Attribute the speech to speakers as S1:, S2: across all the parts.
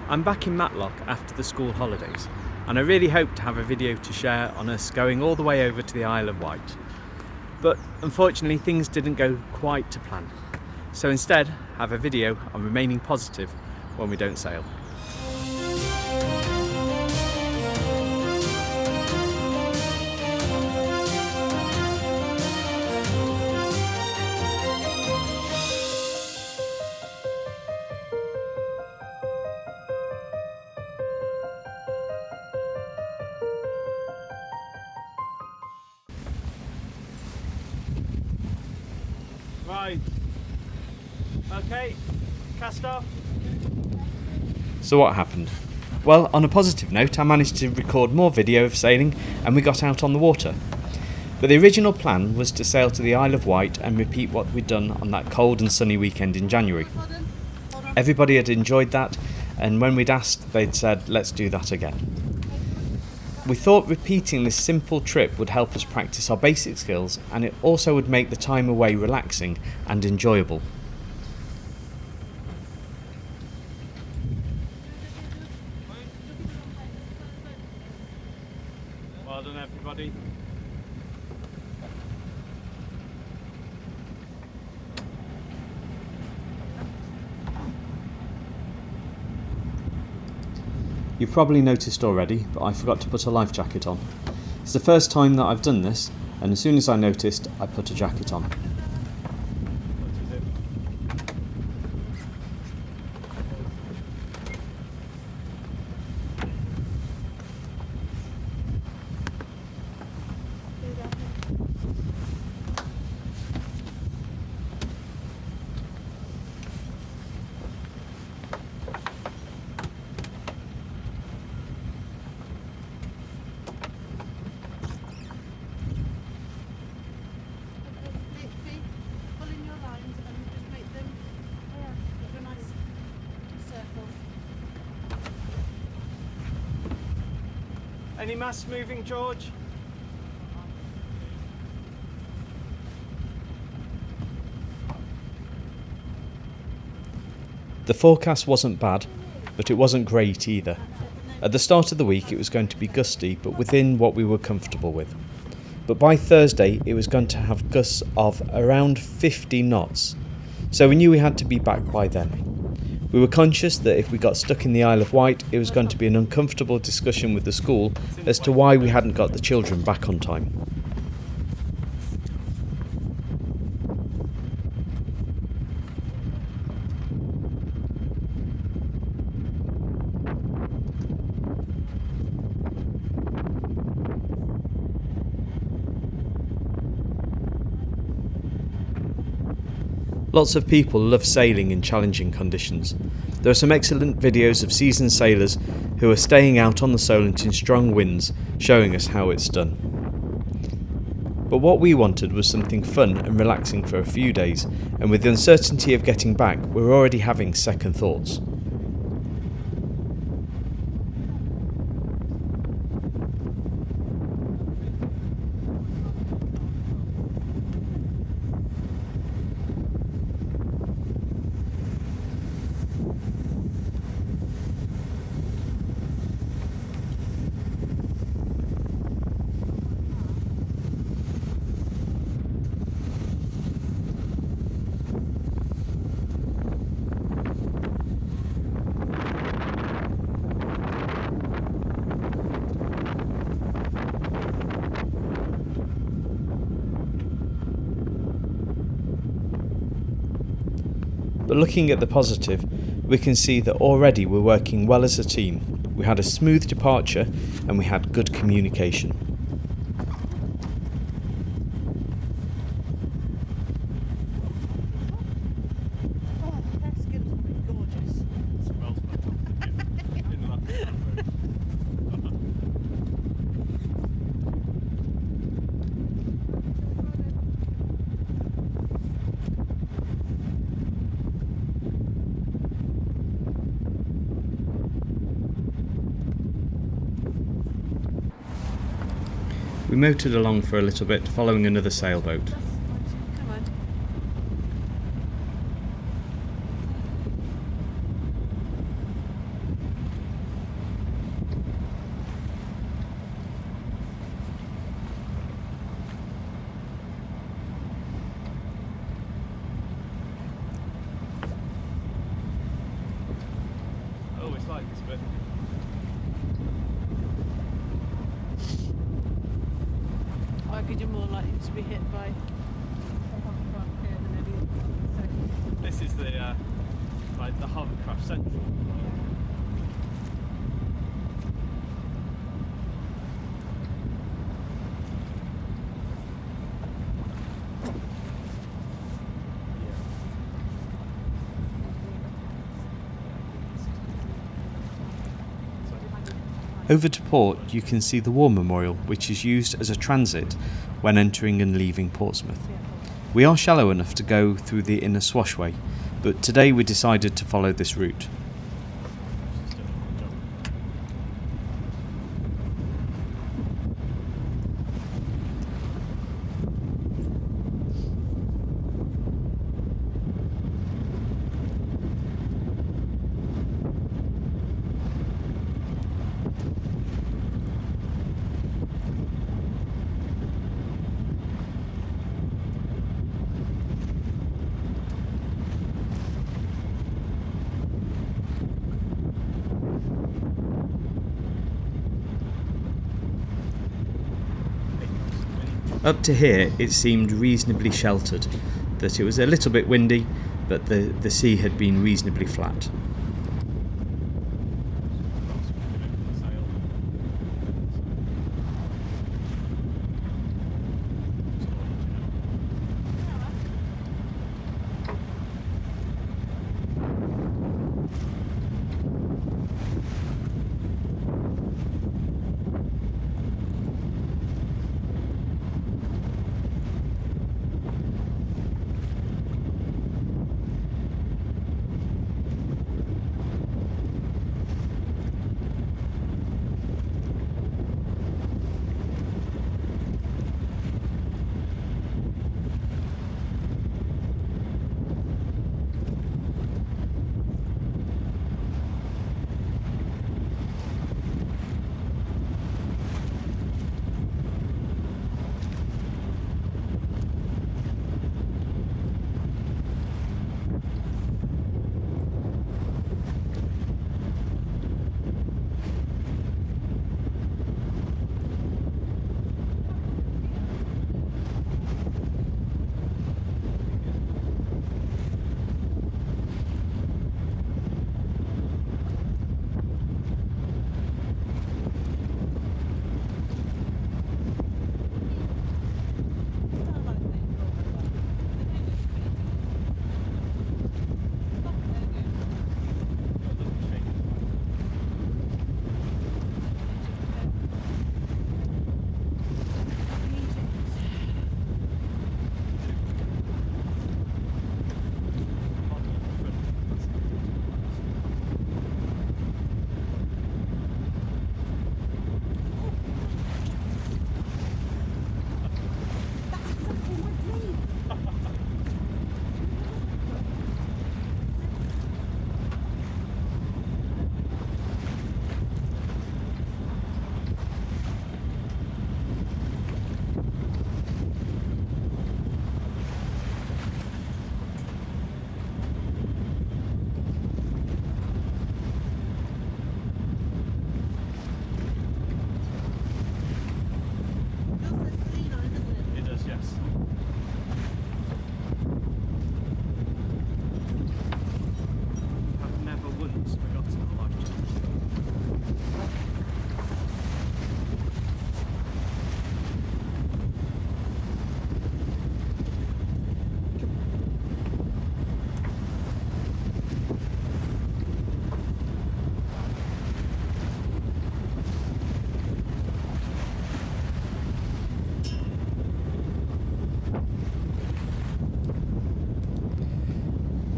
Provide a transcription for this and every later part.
S1: I'm back in Matlock after the school holidays, and I really hope to have a video to share on us going all the way over to the Isle of Wight. But unfortunately things didn't go quite to plan, so instead have a video on remaining positive when we don't sail. Right, okay, cast off. So what happened? Well, on a positive note, I managed to record more video of sailing and we got out on the water. But the original plan was to sail to the Isle of Wight and repeat what we'd done on that cold and sunny weekend in January. Everybody had enjoyed that, and when we'd asked, they'd said, let's do that again. We thought repeating this simple trip would help us practice our basic skills, and it also would make the time away relaxing and enjoyable. Well done, everybody. You've probably noticed already, but I forgot to put a life jacket on. It's the first time that I've done this, and as soon as I noticed, I put a jacket on. Any masts moving, George? The forecast wasn't bad, but it wasn't great either. At the start of the week it was going to be gusty, but within what we were comfortable with. But by Thursday it was going to have gusts of around 50 knots, so we knew we had to be back by then. We were conscious that if we got stuck in the Isle of Wight, it was going to be an uncomfortable discussion with the school as to why we hadn't got the children back on time. Lots of people love sailing in challenging conditions. There are some excellent videos of seasoned sailors who are staying out on the Solent in strong winds, showing us how it's done. But what we wanted was something fun and relaxing for a few days, and with the uncertainty of getting back, we're already having second thoughts. But looking at the positive, we can see that already we're working well as a team. We had a smooth departure and we had good communication. We motored along for a little bit, following another sailboat.
S2: Come on.
S1: like this bit.
S2: I reckon you're more likely to be hit by a hovercraft here than any second.
S1: This is the like the hovercraft central. Over to port, you can see the War Memorial, which is used as a transit when entering and leaving Portsmouth. We are shallow enough to go through the inner swashway, but today we decided to follow this route. Up to here it seemed reasonably sheltered, that it was a little bit windy, but the sea had been reasonably flat.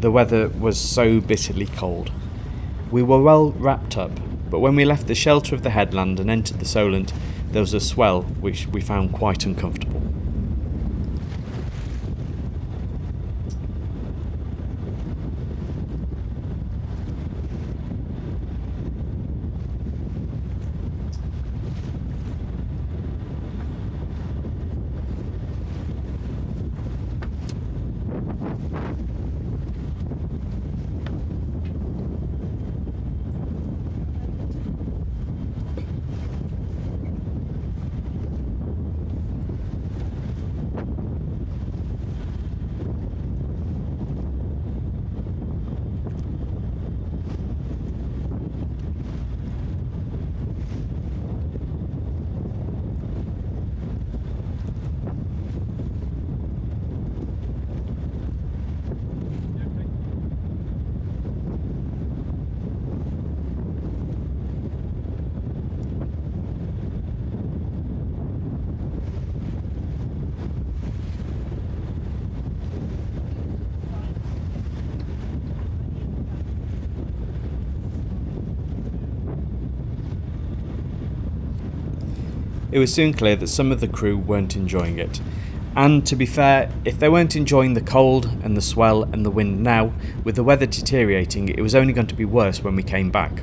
S1: The weather was so bitterly cold. We were well wrapped up, but when we left the shelter of the headland and entered the Solent, there was a swell which we found quite uncomfortable. It was soon clear that some of the crew weren't enjoying it. And to be fair, if they weren't enjoying the cold and the swell and the wind now, with the weather deteriorating, it was only going to be worse when we came back.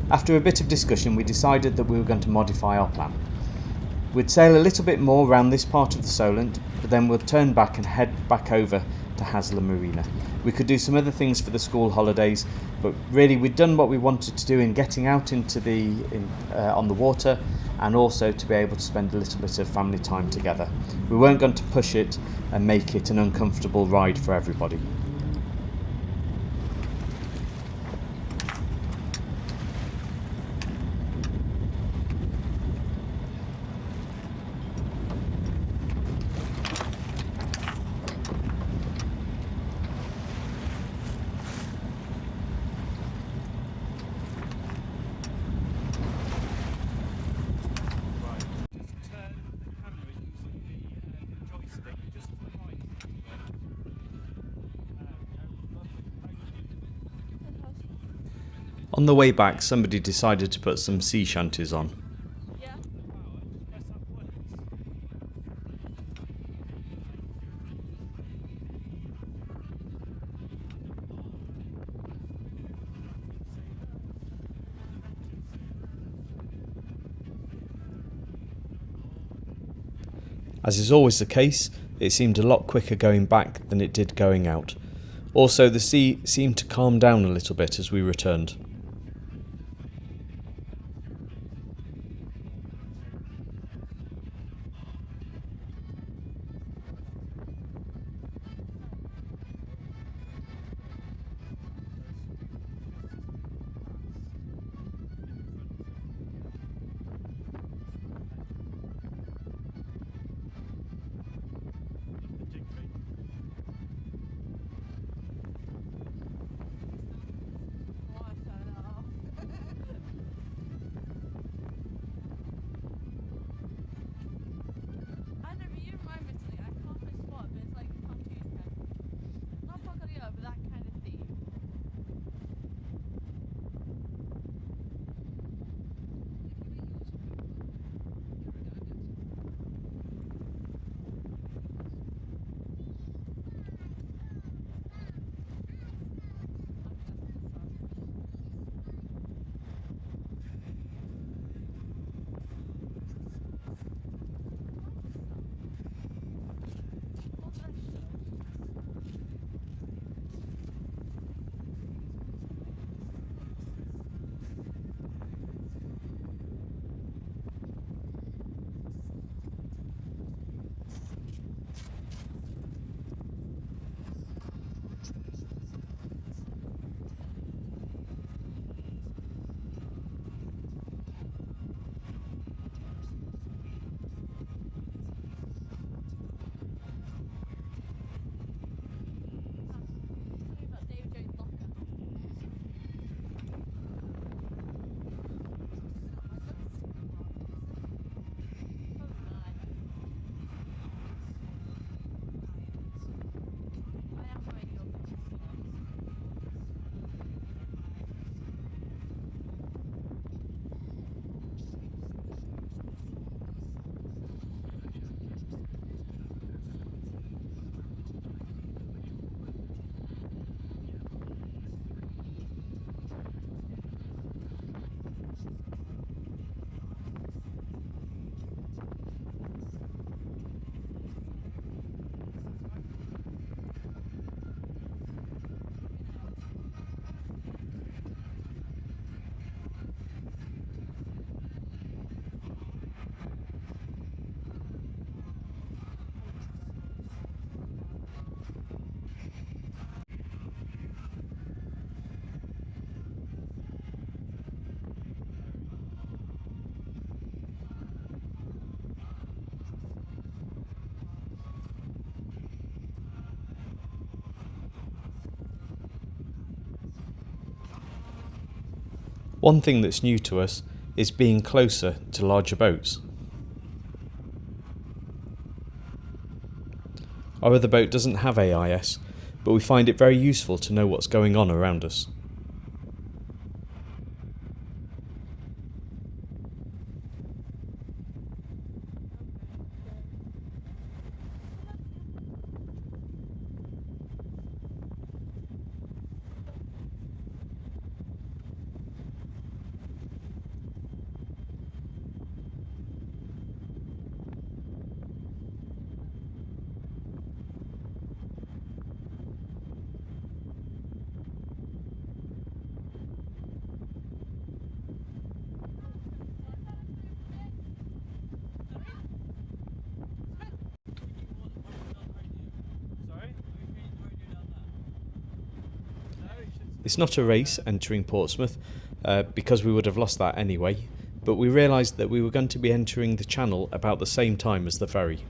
S1: After a bit of discussion, we decided that we were going to modify our plan. We'd sail a little bit more around this part of the Solent, but then we'll turn back and head back over to Haslar Marina. We could do some other things for the school holidays, but really we'd done what we wanted to do in getting out into on the water, and also to be able to spend a little bit of family time together. We weren't going to push it and make it an uncomfortable ride for everybody. On the way back, somebody decided to put some sea shanties on.
S2: Yeah.
S1: As is always the case, it seemed a lot quicker going back than it did going out. Also, the sea seemed to calm down a little bit as we returned.
S2: Water.
S1: One thing that's new to us is being closer to larger boats. Our other boat doesn't have AIS, but we find it very useful to know what's going on around us. It's not a race entering Portsmouth, because we would have lost that anyway, but we realised that we were going to be entering the channel about the same time as the ferry.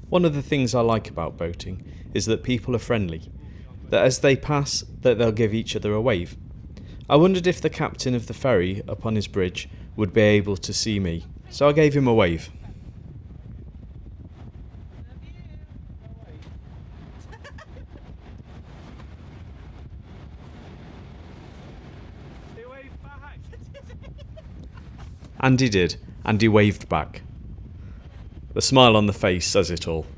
S1: One of the things I like about boating is that people are friendly, that as they pass, that they'll give each other a wave. I wondered if the captain of the ferry up on his bridge would be able to see me, so I gave him a wave. And he did, and he waved back. The smile on the face says it all.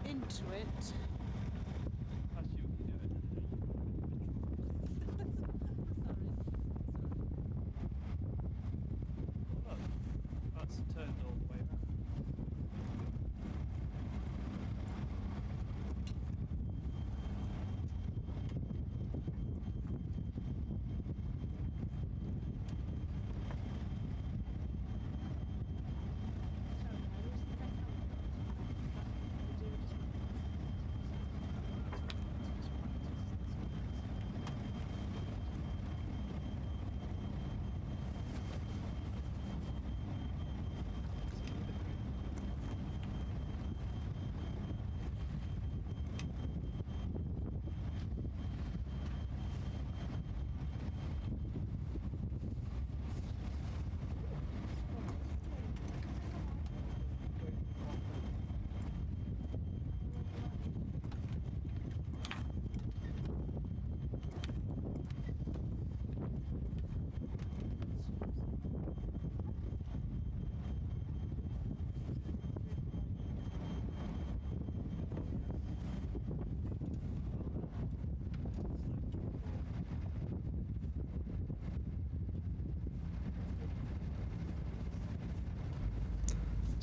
S2: Into it.
S1: That's turned all the way around.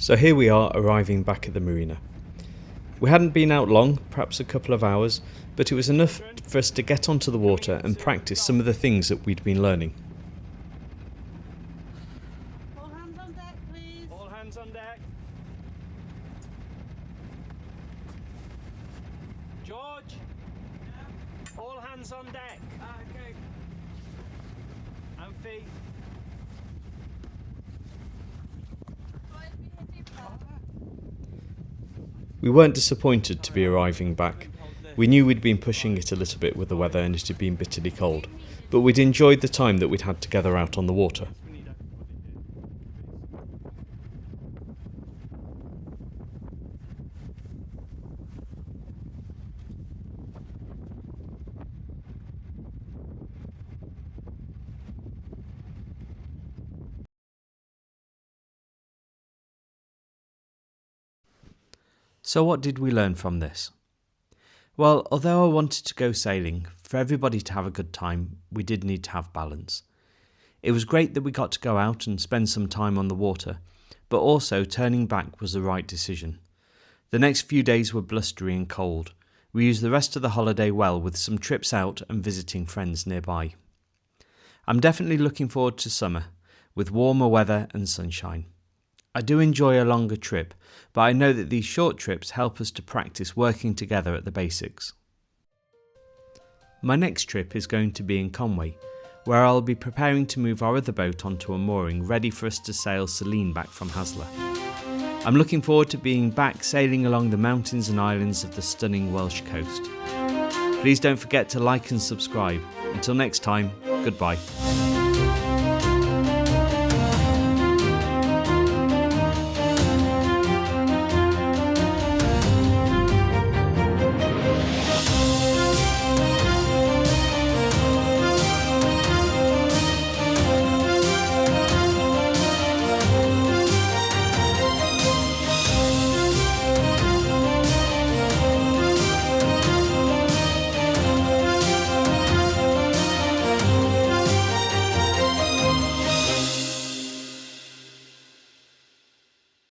S1: So here we are arriving back at the marina. We hadn't been out long, perhaps a couple of hours, but it was enough for us to get onto the water and practice some of the things that we'd been learning.
S2: All hands on deck, please.
S1: All hands on deck. George? Yeah? All hands on deck. Okay. Amphi? We weren't disappointed to be arriving back. We knew we'd been pushing it a little bit with the weather and it had been bitterly cold, but we'd enjoyed the time that we'd had together out on the water. So what did we learn from this? Well, although I wanted to go sailing, for everybody to have a good time, we did need to have balance. It was great that we got to go out and spend some time on the water, but also turning back was the right decision. The next few days were blustery and cold. We used the rest of the holiday well with some trips out and visiting friends nearby. I'm definitely looking forward to summer, with warmer weather and sunshine. I do enjoy a longer trip, but I know that these short trips help us to practice working together at the basics. My next trip is going to be in Conway, where I'll be preparing to move our other boat onto a mooring ready for us to sail Selene back from Haslar. I'm looking forward to being back sailing along the mountains and islands of the stunning Welsh coast. Please don't forget to like and subscribe. Until next time, goodbye.